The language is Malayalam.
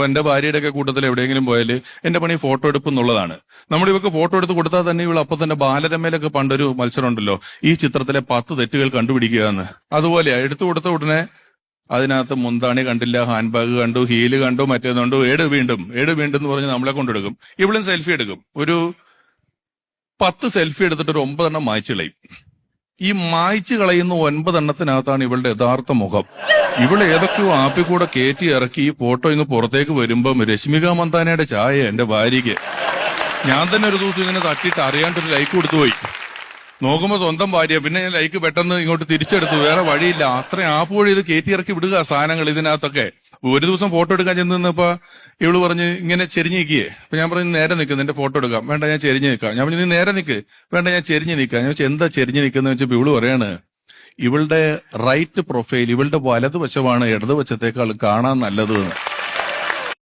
അപ്പൊ എന്റെ ഭാര്യയുടെ ഒക്കെ കൂട്ടത്തിൽ എവിടെയെങ്കിലും പോയാൽ എന്റെ പണി ഫോട്ടോ എടുപ്പ് എന്നുള്ളതാണ്. നമ്മൾ ഇവർക്ക് ഫോട്ടോ എടുത്ത് കൊടുത്താൽ തന്നെ ഇവൾ അപ്പൊ തന്നെ ബാലരമയിലൊക്കെ പണ്ടൊരു മത്സരം ഉണ്ടല്ലോ, ഈ ചിത്രത്തിലെ 10 തെറ്റുകൾ കണ്ടുപിടിക്കുക എന്ന്. അതുപോലെയാ എടുത്തു കൊടുത്ത ഉടനെ അതിനകത്ത് മുന്താണി കണ്ടില്ല, ഹാൻഡ് ബാഗ് കണ്ടു, ഹീല് കണ്ടു, മറ്റേത് കണ്ടു, ഏട് വീണ്ടും എന്ന് പറഞ്ഞ് നമ്മളെ കൊണ്ടെടുക്കും. ഇവളും സെൽഫി എടുക്കും. ഒരു 10 സെൽഫി എടുത്തിട്ട് ഒരു 9 എണ്ണം മായ്ച്ചു കളയും. ഈ മായ്ച്ചു കളയുന്ന 9 എണ്ണത്തിനകത്താണ് ഇവളുടെ യഥാർത്ഥ മുഖം. ഇവള് ഏതൊക്കെയോ ആപ്പിൽ കൂടെ കയറ്റി ഇറക്കി ഈ ഫോട്ടോ ഇങ്ങ് പുറത്തേക്ക് വരുമ്പം രശ്മിക മന്ദാനയുടെ ചായ എന്റെ ഭാര്യയ്ക്ക്. ഞാൻ തന്നെ ഒരു ദിവസം ഇങ്ങനെ തട്ടിയിട്ട് അറിയാണ്ടൊരു ലൈക്ക് കൊടുത്തുപോയി. നോക്കുമ്പോ സ്വന്തം ഭാര്യ. പിന്നെ ഞാൻ ലൈക്ക് പെട്ടെന്ന് ഇങ്ങോട്ട് തിരിച്ചെടുത്തു. വേറെ വഴിയില്ല, അത്രയും ആപ്പ് വഴി ഇത് കയറ്റി ഇറക്കി വിടുക സാധനങ്ങൾ ഇതിനകത്തൊക്കെ. ഒരു ദിവസം ഫോട്ടോ എടുക്കാൻ ചെന്ന് നിന്നപ്പോ ഇവള് പറഞ്ഞ് ഇങ്ങനെ ചെരിഞ്ഞ് നിൽക്കിയേ. അപ്പൊ ഞാൻ പറഞ്ഞു നേരെ നിൽക്കും, നിന്റെ ഫോട്ടോ എടുക്കാം. വേണ്ട, ഞാൻ ചെരിഞ്ഞ് നിൽക്കാം. ഞാൻ പറഞ്ഞു നീ നേരെ നിൽക്ക്. വേണ്ട, ഞാൻ ചെരിഞ്ഞ് നിൽക്കാം. ഞാൻ എന്താ ചെരിഞ്ഞ് നിൽക്കുന്ന വെച്ചപ്പോ ഇവള് പറയാണ് ഇവളുടെ റൈറ്റ് പ്രൊഫൈൽ, ഇവളുടെ വലതുവശമാണ് ഇടതുവശത്തേക്കാൾ കാണാൻ നല്ലത്.